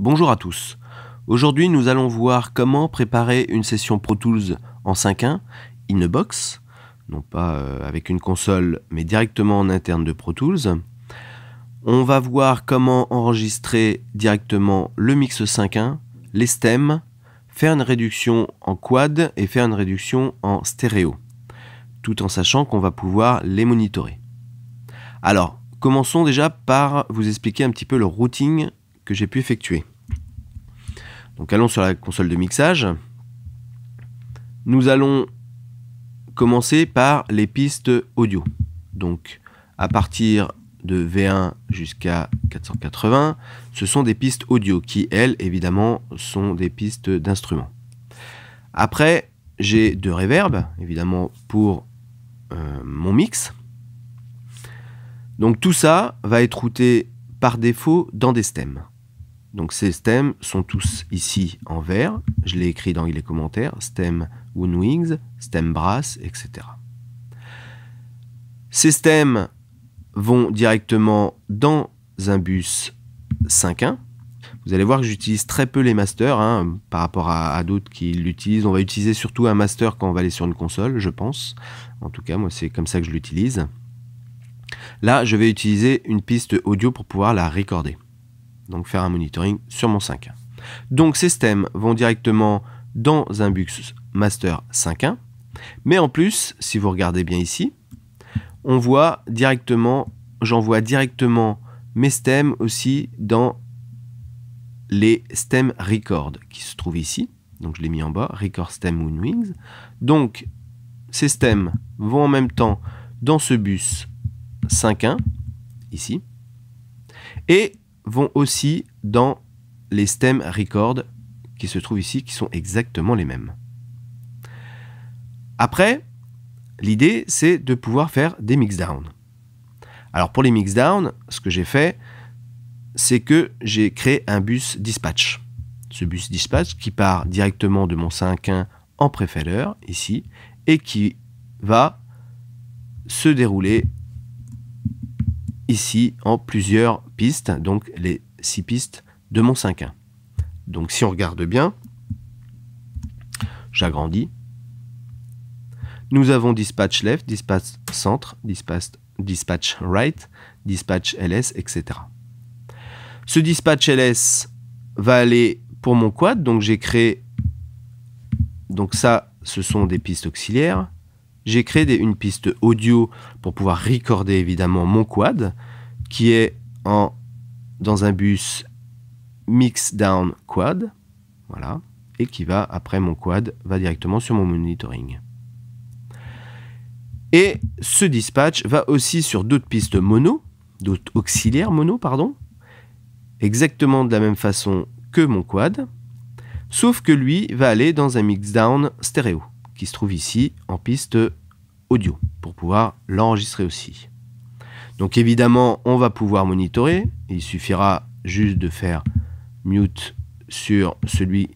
Bonjour à tous. Aujourd'hui, nous allons voir comment préparer une session Pro Tools en 5.1 in a box, non pas avec une console, mais directement en interne de Pro Tools. On va voir comment enregistrer directement le mix 5.1, les stems, faire une réduction en quad et faire une réduction en stéréo, tout en sachant qu'on va pouvoir les monitorer. Alors, commençons déjà par vous expliquer un petit peu le routing que j'ai pu effectuer. Donc allons sur la console de mixage. Nous allons commencer par les pistes audio. Donc à partir de V1 jusqu'à 480, ce sont des pistes audio qui, elles, évidemment, sont des pistes d'instruments. Après, j'ai de reverb, évidemment, pour mon mix. Donc tout ça va être routé par défaut dans des stems. Donc ces stems sont tous ici en vert, je l'ai écrit dans les commentaires, stem Woodwinds, stem brass, etc. Ces stems vont directement dans un bus 5.1. Vous allez voir que j'utilise très peu les masters par rapport à d'autres qui l'utilisent. On va utiliser surtout un master quand on va aller sur une console, je pense. En tout cas, moi c'est comme ça que je l'utilise. Là, je vais utiliser une piste audio pour pouvoir la recorder. Donc faire un monitoring sur mon 5.1. Donc ces stems vont directement dans un bus master 5.1. Mais en plus, si vous regardez bien ici, on voit directement, j'envoie directement mes stems aussi dans les stems record qui se trouvent ici. Donc je l'ai mis en bas, record stem Woodwinds. Donc ces stems vont en même temps dans ce bus 5.1 ici et vont aussi dans les stems record qui se trouvent ici, qui sont exactement les mêmes. Après, l'idée c'est de pouvoir faire des mixdowns. Alors pour les mixdowns, ce que j'ai fait, c'est que j'ai créé un bus dispatch. Ce bus dispatch qui part directement de mon 5.1 en prefader ici et qui va se dérouler ici en plusieurs pistes, donc les 6 pistes de mon 5.1. Donc si on regarde bien, j'agrandis. Nous avons dispatch left, dispatch centre, dispatch right, dispatch ls, etc. Ce dispatch ls va aller pour mon quad, donc j'ai créé, donc ça ce sont des pistes auxiliaires. J'ai créé une piste audio pour pouvoir recorder évidemment mon quad qui est dans un bus mix down quad, voilà, et qui va après mon quad va directement sur mon monitoring. Et ce dispatch va aussi sur d'autres pistes mono, d'autres auxiliaires mono, pardon, exactement de la même façon que mon quad, sauf que lui va aller dans un mix down stéréo qui se trouve ici en piste audio pour pouvoir l'enregistrer aussi. Donc évidemment, on va pouvoir monitorer. Il suffira juste de faire mute sur celui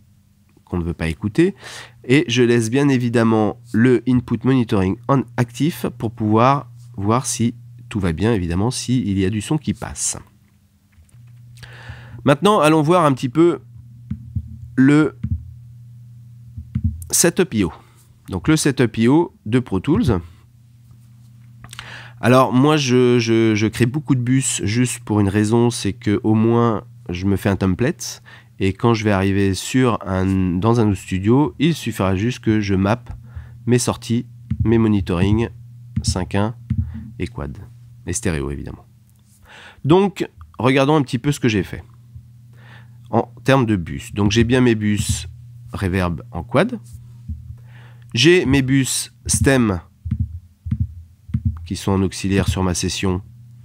qu'on ne veut pas écouter. Et je laisse bien évidemment le input monitoring en actif pour pouvoir voir si tout va bien, évidemment, s'il y a du son qui passe. Maintenant, allons voir un petit peu le setup IO. Donc le setup IO de Pro Tools. Alors moi je crée beaucoup de bus juste pour une raison, c'est que au moins je me fais un template et quand je vais arriver dans un autre studio, il suffira juste que je mappe mes sorties, mes monitoring 5.1 et quad, et stéréo évidemment. Donc regardons un petit peu ce que j'ai fait en termes de bus. Donc j'ai bien mes bus reverb en quad. J'ai mes bus stem qui sont en auxiliaire sur ma session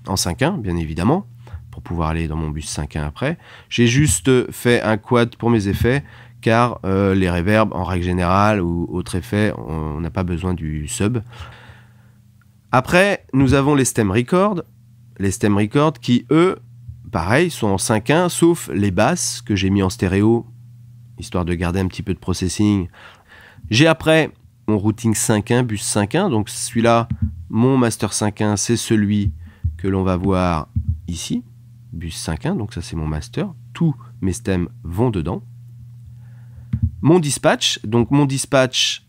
en 5.1, bien évidemment, pour pouvoir aller dans mon bus 5.1 après. J'ai juste fait un quad pour mes effets, car les reverbs, en règle générale, ou autres effets, on n'a pas besoin du sub. Après, nous avons les stem record. Les stem record qui, eux, pareil, sont en 5.1, sauf les basses que j'ai mis en stéréo, histoire de garder un petit peu de processing. J'ai après mon routing 5.1, bus 5.1, donc celui-là, mon master 5.1, c'est celui que l'on va voir ici. bus 5.1, donc ça c'est mon master. Tous mes stems vont dedans. Mon dispatch, donc mon dispatch,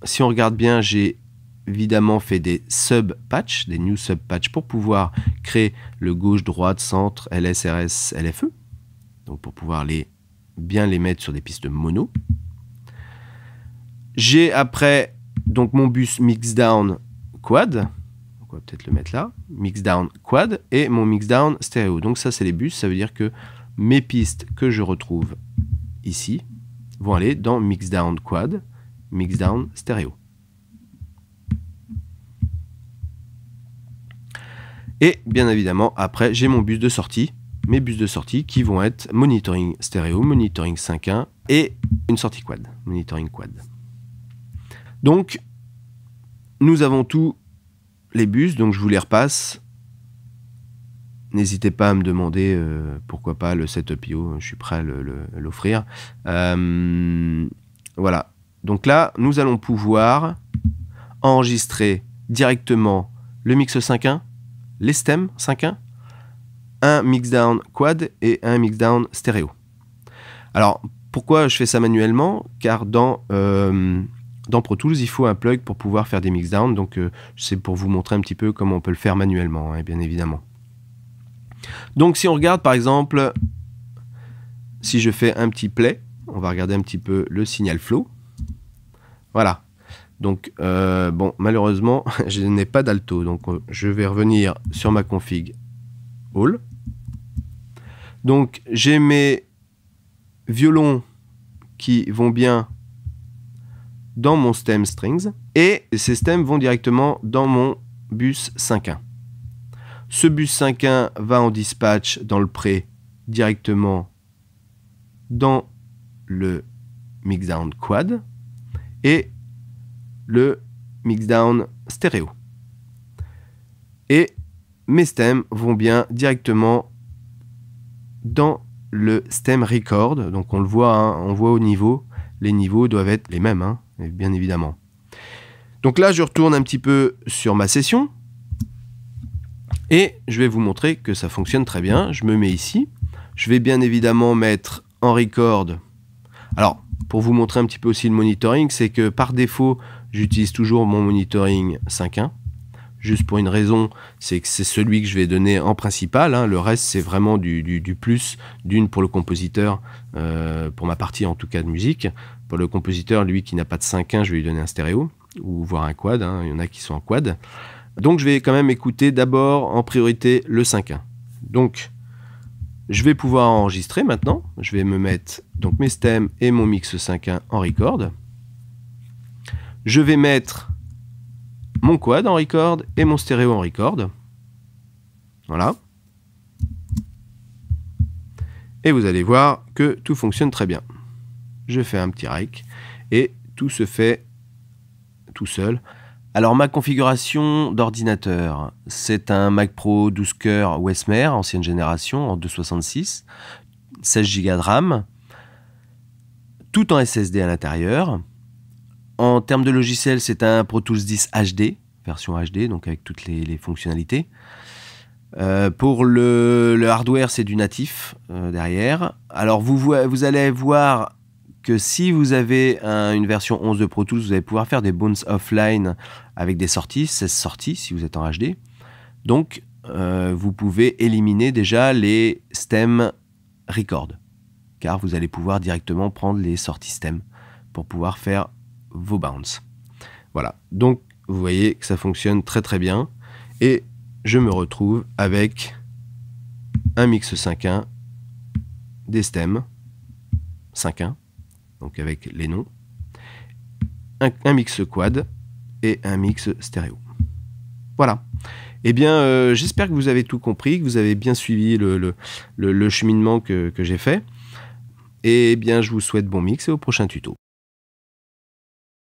si on regarde bien, j'ai évidemment fait des sub-patchs, des new sub-patchs pour pouvoir créer le gauche, droite, centre, LS, RS, LFE. Donc pour pouvoir bien les mettre sur des pistes mono. J'ai après donc mon bus mixdown quad. On va peut-être le mettre là. Mixdown quad et mon mixdown stéréo. Donc ça c'est les bus, ça veut dire que mes pistes que je retrouve ici vont aller dans mixdown quad, mixdown stéréo. Et bien évidemment, après, j'ai mon bus de sortie, mes bus de sortie qui vont être monitoring stéréo, monitoring 5.1 et une sortie quad, monitoring quad. Donc, nous avons tous les bus, donc je vous les repasse. N'hésitez pas à me demander pourquoi pas le setup IO, je suis prêt à l'offrir. Voilà, donc là, nous allons pouvoir enregistrer directement le mix 5.1, les stems 5.1, un mixdown quad et un mixdown stéréo. Alors, pourquoi je fais ça manuellement? Car dans Pro Tools, il faut un plug pour pouvoir faire des mixdowns, donc c'est pour vous montrer un petit peu comment on peut le faire manuellement, hein, bien évidemment. Donc si on regarde par exemple, si je fais un petit play, on va regarder un petit peu le signal flow. Voilà. Donc, bon, malheureusement, je n'ai pas d'alto. Donc, je vais revenir sur ma config All. Donc, j'ai mes violons qui vont bien dans mon stem strings. Et ces stems vont directement dans mon bus 5.1. Ce bus 5.1 va en dispatch dans le pré directement dans le mixdown quad. Et le mixdown stéréo. Et mes stems vont bien directement dans le stem record. Donc on le voit, hein, on voit au niveau, les niveaux doivent être les mêmes, hein, bien évidemment. Donc là, je retourne un petit peu sur ma session et je vais vous montrer que ça fonctionne très bien. Je me mets ici. Je vais bien évidemment mettre en record. Alors, pour vous montrer un petit peu aussi le monitoring, c'est que par défaut, j'utilise toujours mon monitoring 5.1. Juste pour une raison, c'est que c'est celui que je vais donner en principal. Hein. Le reste, c'est vraiment du plus, d'une pour le compositeur, pour ma partie en tout cas de musique. Pour le compositeur, lui qui n'a pas de 5.1, je vais lui donner un stéréo, ou voire un quad. Hein. Il y en a qui sont en quad. Donc je vais quand même écouter d'abord en priorité le 5.1. Donc je vais pouvoir enregistrer maintenant. Je vais me mettre donc mes stems et mon mix 5.1 en record. Je vais mettre mon quad en record et mon stéréo en record. Voilà. Et vous allez voir que tout fonctionne très bien. Je fais un petit rec et tout se fait tout seul. Alors ma configuration d'ordinateur, c'est un Mac Pro 12 cœurs Westmer, ancienne génération, en 266, 16 Go de RAM, tout en SSD à l'intérieur. En termes de logiciel, c'est un Pro Tools 10 HD, version HD, donc avec toutes les fonctionnalités. Pour le hardware, c'est du natif derrière. Alors vous allez voir que si vous avez une version 11 de Pro Tools, vous allez pouvoir faire des bounce offline avec des sorties, 16 sorties si vous êtes en HD. Donc vous pouvez éliminer déjà les stems record, car vous allez pouvoir directement prendre les sorties stems pour pouvoir faire vos bounce. Voilà, donc vous voyez que ça fonctionne très très bien et je me retrouve avec un mix 5.1, des stems 5.1, donc avec les noms, un mix quad et un mix stéréo. Voilà. Eh bien, j'espère que vous avez tout compris, que vous avez bien suivi le cheminement que j'ai fait. Et bien, je vous souhaite bon mix et au prochain tuto.